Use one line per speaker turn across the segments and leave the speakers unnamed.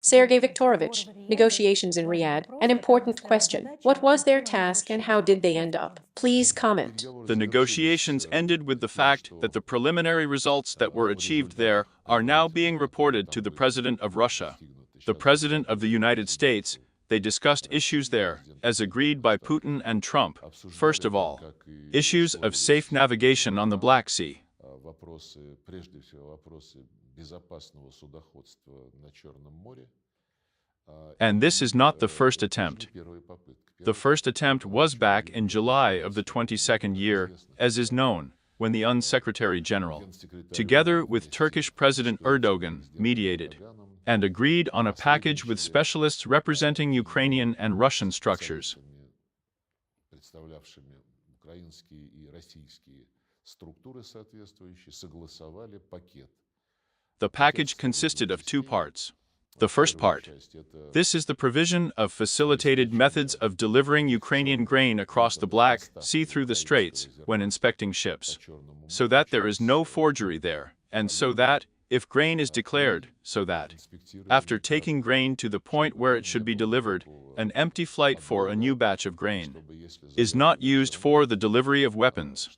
Sergey Viktorovich, negotiations in Riyadh, an important question. What was their task and how did they end up? Please comment.
The negotiations ended with the fact that the preliminary results that were achieved there are now being reported to the President of Russia, the President of the United States. They discussed issues there, as agreed by Putin and Trump. First of all, issues of safe navigation on the Black Sea. And this is not the first attempt. The first attempt was back in July of the 22nd year, as is known, when the UN Secretary General, together with Turkish President Erdogan, mediated and agreed on a package with specialists representing Ukrainian and Russian structures. The package consisted of two parts. The first part. This is the provision of facilitated methods of delivering Ukrainian grain across the Black Sea through the Straits when inspecting ships, so that there is no forgery there, and so that, if grain is declared, so that, after taking grain to the point where it should be delivered, an empty flight for a new batch of grain is not used for the delivery of weapons.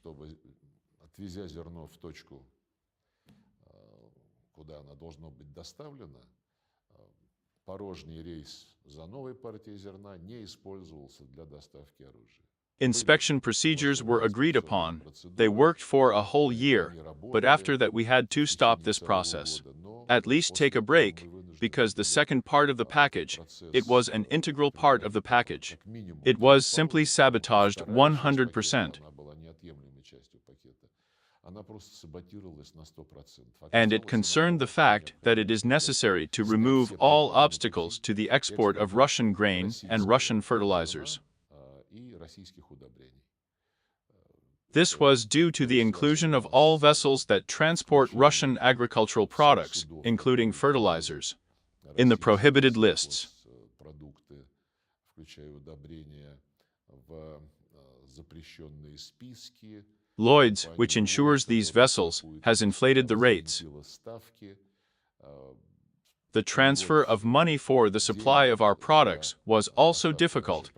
Inspection procedures were agreed upon. They worked for a whole year, but after that we had to stop this process. At least take a break, because the second part of the package, it was an integral part of the package. It was simply sabotaged 100%. And it concerned the fact that it is necessary to remove all obstacles to the export of Russian grain and Russian fertilizers. This was due to the inclusion of all vessels that transport Russian agricultural products, including fertilizers, in the prohibited lists. Lloyd's, which insures these vessels, has inflated the rates. The transfer of money for the supply of our products was also difficult.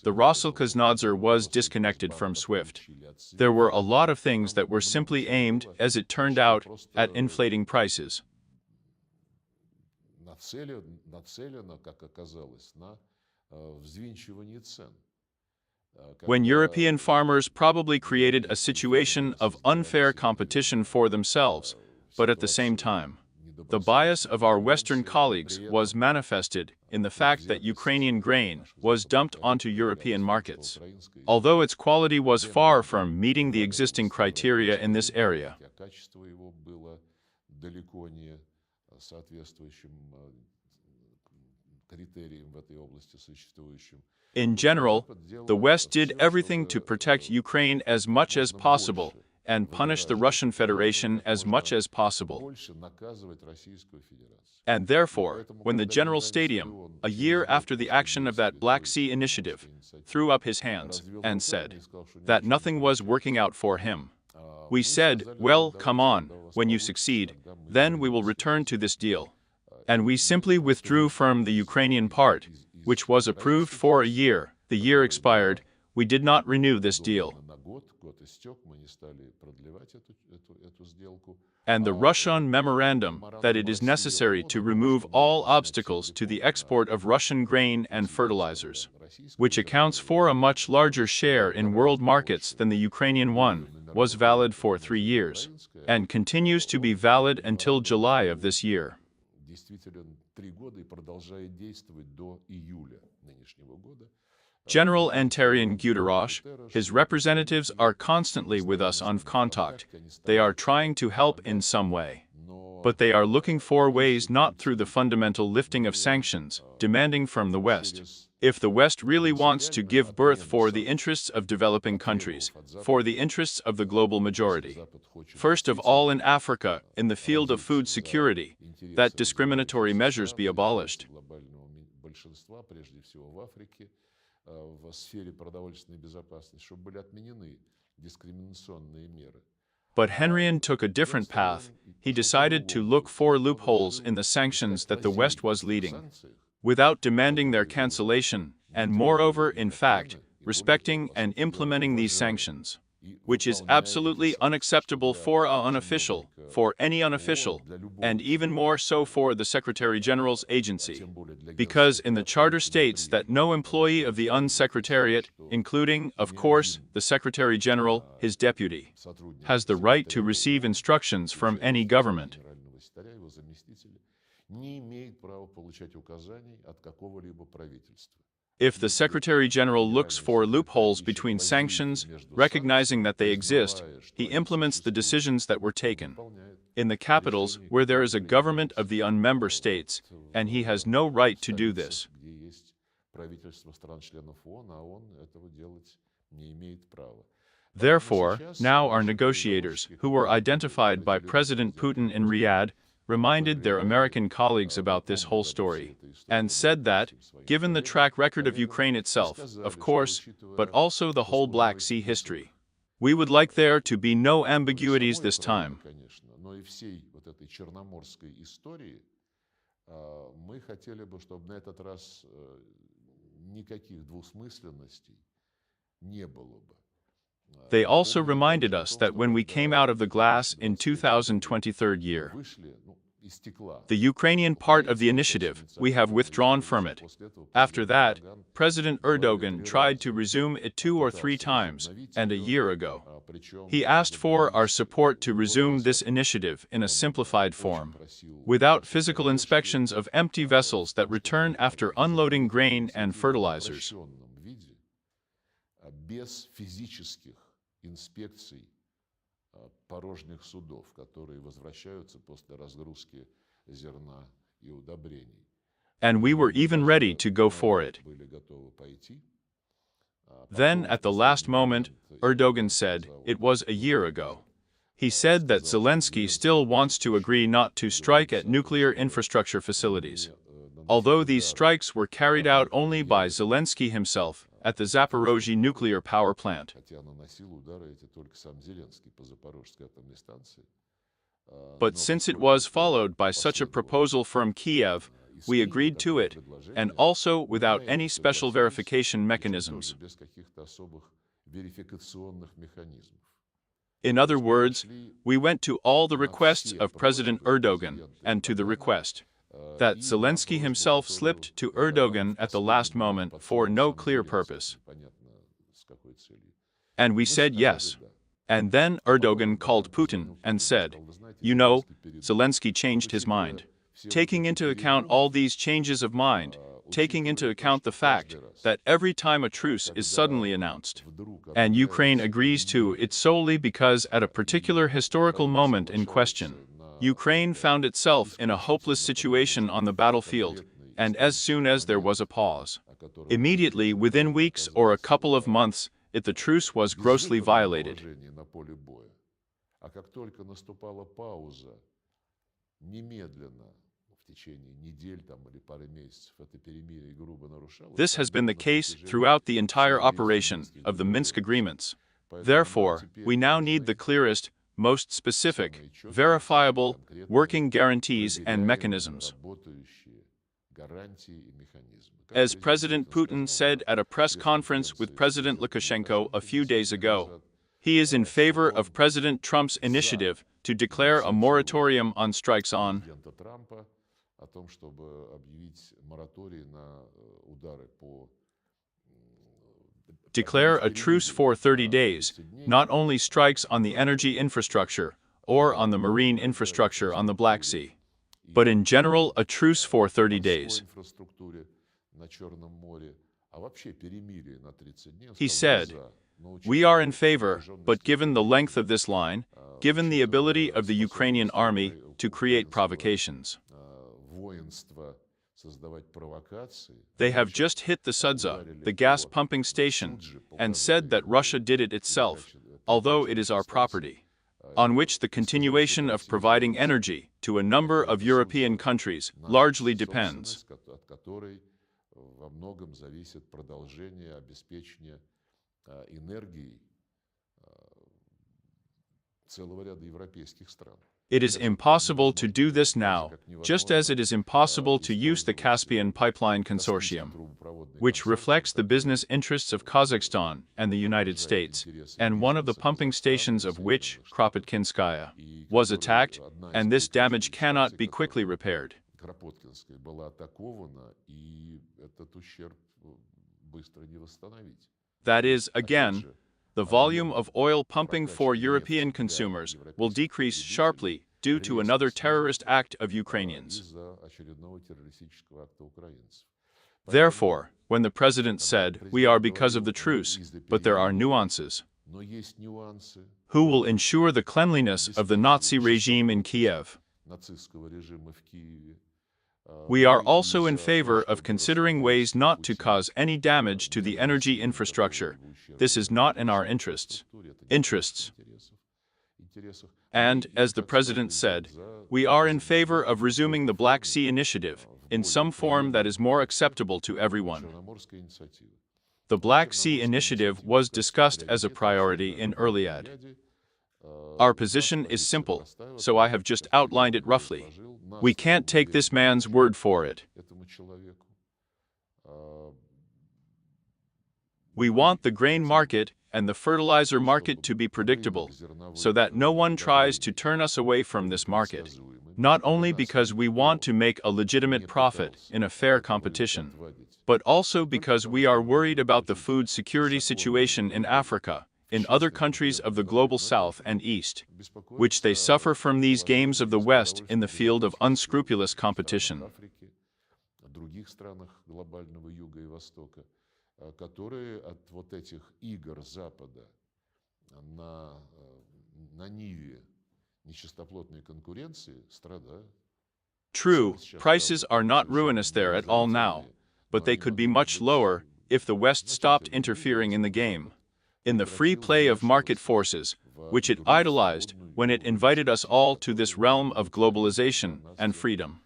The Roselkhaznadzor was disconnected from SWIFT. There were a lot of things that were simply aimed, as it turned out, at inflating prices. When European farmers probably created a situation of unfair competition for themselves, but at the same time, the bias of our Western colleagues was manifested in the fact that Ukrainian grain was dumped onto European markets, although its quality was far from meeting the existing criteria in this area. In general, the West did everything to protect Ukraine as much as possible and punish the Russian Federation as much as possible. And therefore, when the General Stadium, a year after the action of that Black Sea initiative, threw up his hands and said that nothing was working out for him, we said, well, come on, when you succeed, then we will return to this deal. And we simply withdrew from the Ukrainian part, which was approved for a year. The year expired. We did not renew this deal. And the Russian memorandum that it is necessary to remove all obstacles to the export of Russian grain and fertilizers, which accounts for a much larger share in world markets than the Ukrainian one, was valid for 3 years, and continues to be valid until July of this year. General Antarian Guterres, his representatives are constantly with us on contact. They are trying to help in some way. But they are looking for ways not through the fundamental lifting of sanctions, demanding from the West. If the West really wants to give birth for the interests of developing countries, for the interests of the global majority, first of all in Africa, in the field of food security, that discriminatory measures be abolished. But Henryan took a different path. He decided to look for loopholes in the sanctions that the West was leading, without demanding their cancellation, and moreover, in fact, respecting and implementing these sanctions, which is absolutely unacceptable for any unofficial, and even more so for the Secretary General's agency, because in the Charter states that no employee of the Unsecretariat, including, of course, the Secretary General, his deputy, has the right to receive instructions from any government. If the Secretary General looks for loopholes between sanctions, recognizing that they exist, he implements the decisions that were taken in the capitals where there is a government of the unmember states, and he has no right to do this. Therefore, now our negotiators, who were identified by President Putin in Riyadh, reminded their American colleagues about this whole story, and said that, given the track record of Ukraine itself, of course, but also the whole Black Sea history, we would like there to be no ambiguities this time. They also reminded us that when we came out of the glass in 2023 year, the Ukrainian part of the initiative, we have withdrawn from it. After that, President Erdogan tried to resume it 2 or 3 times, and a year ago, he asked for our support to resume this initiative in a simplified form, without physical inspections of empty vessels that return after unloading grain and fertilizers.
Порожних судов, которые возвращаются после разгрузки зерна и удобрений.
And we were even ready to go for it. Then, at the last moment, Erdogan said, it was a year ago. He said that Zelensky still wants to agree not to strike at nuclear infrastructure facilities, although these strikes were carried out only by Zelensky himself at the Zaporozhye nuclear power plant. But since it was followed by such a proposal from Kiev, we agreed to it, and also without any special verification mechanisms. In other words, we went to all the requests of President Erdogan, and to the request that Zelensky himself slipped to Erdogan at the last moment for no clear purpose. And we said yes. And then Erdogan called Putin and said, you know, Zelensky changed his mind. Taking into account all these changes of mind, taking into account the fact that every time a truce is suddenly announced, and Ukraine agrees to it solely because at a particular historical moment in question, Ukraine found itself in a hopeless situation on the battlefield, and as soon as there was a pause, immediately within weeks or a couple of months, the truce was grossly violated. This has been the case throughout the entire operation of the Minsk agreements. Therefore, we now need the clearest, most specific, verifiable, working guarantees and mechanisms. As President Putin said at a press conference with President Lukashenko a few days ago, he is in favor of President Trump's initiative to declare a moratorium on strikes on declare a truce for 30 days, not only strikes on the energy infrastructure or on the marine infrastructure on the Black Sea, but in general a truce for 30 days. He said, we are in favor, but given the length of this line, given the ability of the Ukrainian army to create provocations. They have just hit the Sudza, the gas pumping station, and said that Russia did it itself, although it is our property, on which the continuation of providing energy to a number of European countries largely depends.
целого ряда европейских стран.
It is impossible to do this now, just as it is impossible to use the Caspian Pipeline Consortium, which reflects the business interests of Kazakhstan and the United States, and one of the pumping stations of which, Kropotkinskaya, was attacked, and this damage cannot be quickly repaired.
Кропоткинская была атакована, и этот ущерб быстро не восстановить.
That is, again, the volume of oil pumping for European consumers will decrease sharply due to another terrorist act of Ukrainians. Therefore, when the president said, "We are because of the truce, but there are nuances," who will ensure the cleanliness of the Nazi regime in Kiev? We are also in favor of considering ways not to cause any damage to the energy infrastructure. This is not in our interests. And, as the president said, we are in favor of resuming the Black Sea Initiative in some form that is more acceptable to everyone. The Black Sea Initiative was discussed as a priority in Riyadh. Our position is simple, so I have just outlined it roughly. We can't take this man's word for it. We want the grain market and the fertilizer market to be predictable, so that no one tries to turn us away from this market, not only because we want to make a legitimate profit in a fair competition, but also because we are worried about the food security situation in Africa, in other countries of the global South and East, which they suffer from these games of the West in the field of unscrupulous competition.
Которые от вот этих игр Запада на ниве нечистоплотной конкуренции страдают.
True, prices are not ruinous there at all now, but they could be much lower if the West stopped interfering in the game, in the free play of market forces, which it idolized when it invited us all to this realm of globalization and freedom.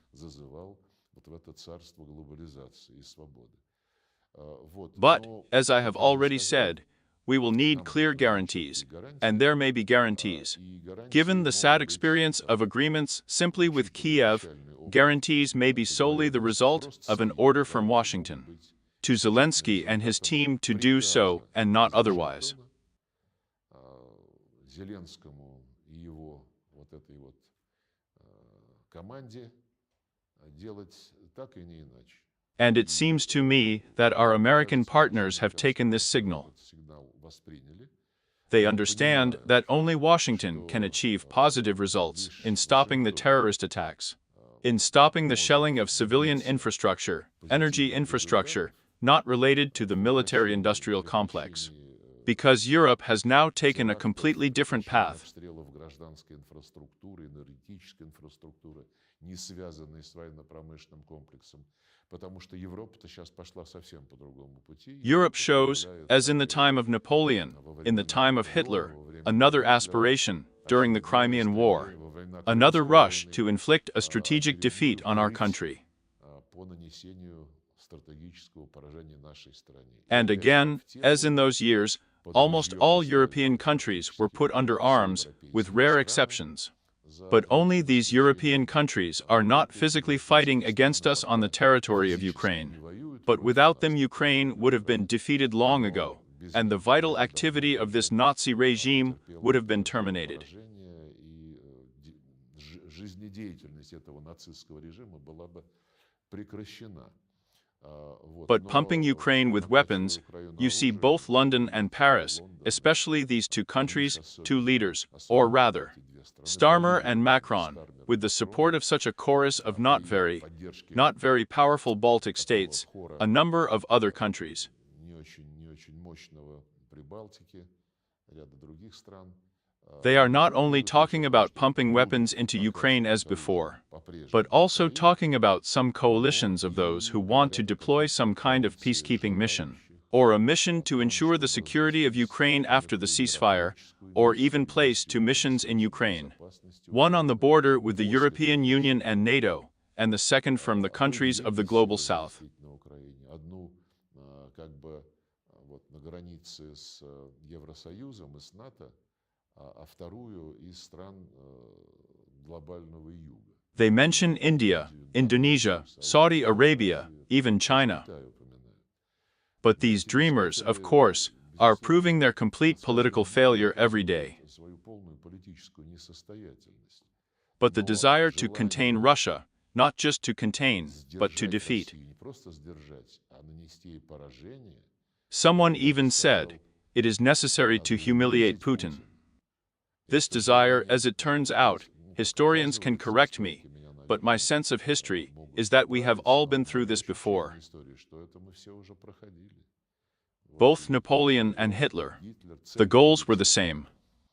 But, as I have already said, we will need clear guarantees, and there may be guarantees. Given the sad experience of agreements simply with Kiev, guarantees may be solely the result of an order from Washington to Zelensky and his team to do so and not otherwise.
Зеленскому и его вот этой вот команде делать так и не иначе.
And it seems to me that our American partners have taken this signal. They understand that only Washington can achieve positive results in stopping the terrorist attacks, in stopping the shelling of civilian infrastructure, energy infrastructure, not related to the military-industrial complex, because Europe has now taken a completely different path. Europe shows, as in the time of Napoleon, in the time of Hitler, another aspiration during the Crimean War, another rush to inflict a strategic defeat on our country. And again, as in those years, almost all European countries were put under arms, with rare exceptions. But only these European countries are not physically fighting against us on the territory of Ukraine. But without them, Ukraine would have been defeated long ago, and the vital activity of this Nazi regime would have been terminated. But pumping Ukraine with weapons, you see both London and Paris, especially these two countries, two leaders, or rather, Starmer and Macron, with the support of such a chorus of not very powerful Baltic states, a number of other countries. They are not only talking about pumping weapons into Ukraine as before, but also talking about some coalitions of those who want to deploy some kind of peacekeeping mission, or a mission to ensure the security of Ukraine after the ceasefire, or even place two missions in Ukraine, one on the border with the European Union and NATO, and the second from the countries of the global South.
а вторую из стран глобального юга.
They mention India, Indonesia, Saudi Arabia, even China. But these dreamers, of course, are proving their complete political failure every day. But the desire to contain Russia, not just to contain, but to defeat. Someone even said, it is necessary to humiliate Putin. This desire, as it turns out, historians can correct me, but my sense of history is that we have all been through this before. Both Napoleon and Hitler, the goals were the same.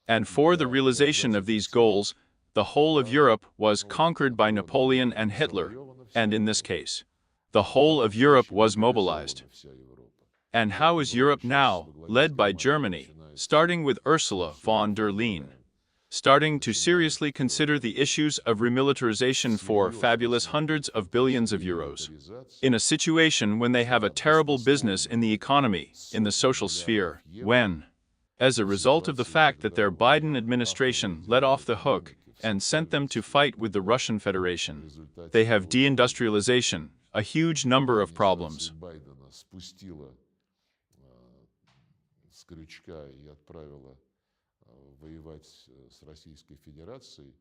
And for the realization of these goals, the whole of Europe was conquered by Napoleon and Hitler, and in this case, the whole of Europe was mobilized. And how is Europe now, led by Germany, starting with Ursula von der Leyen, starting to seriously consider the issues of remilitarization for fabulous hundreds of billions of euros, in a situation when they have a terrible business in the economy, in the social sphere, when, as a result of the fact that their Biden administration let off the hook and sent them to fight with the Russian Federation, they have deindustrialization, a huge number of problems.
Воевать с Российской Федерацией,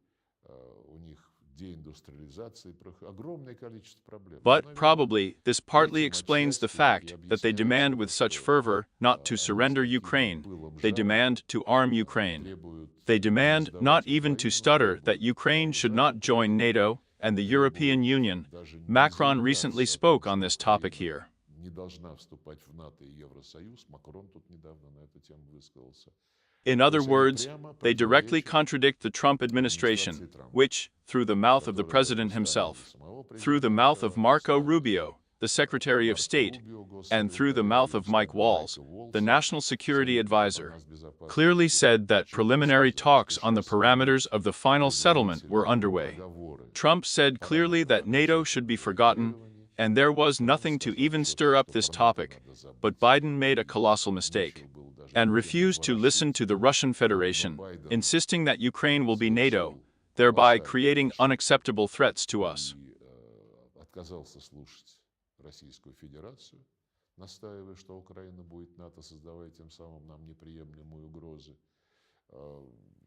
у них деиндустриализация, огромное количество проблем.
But probably this partly explains the fact that they demand with such fervor not to surrender Ukraine. They demand to arm Ukraine. They demand not even to stutter that Ukraine should not join NATO and the European Union. Macron recently spoke on this topic here. In other words, they directly contradict the Trump administration, which, through the mouth of the president himself, through the mouth of Marco Rubio, the Secretary of State, and through the mouth of Mike Waltz, the National Security Advisor, clearly said that preliminary talks on the parameters of the final settlement were underway. Trump said clearly that NATO should be forgotten, and there was nothing to even stir up this topic, but Biden made a colossal mistake and refused to listen to the Russian Federation, insisting that Ukraine will be NATO, thereby creating unacceptable threats to us.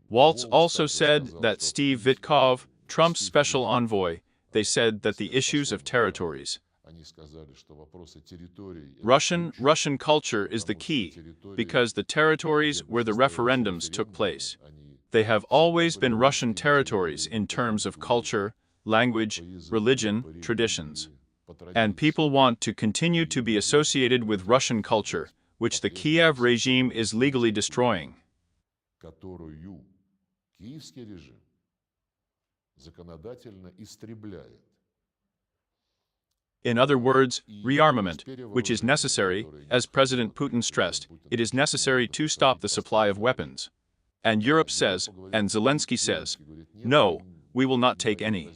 Waltz also said that Steve Witkoff, Trump's special envoy, they said that the issues of territories, Russian culture is the key, because the territories where the referendums took place, they have always been Russian territories in terms of culture, language, religion, traditions. And people want to continue to be associated with Russian culture, which the Kiev regime is legally destroying. In other words, rearmament, which is necessary, as President Putin stressed, it is necessary to stop the supply of weapons. And Europe says, and Zelensky says, no, we will not take any.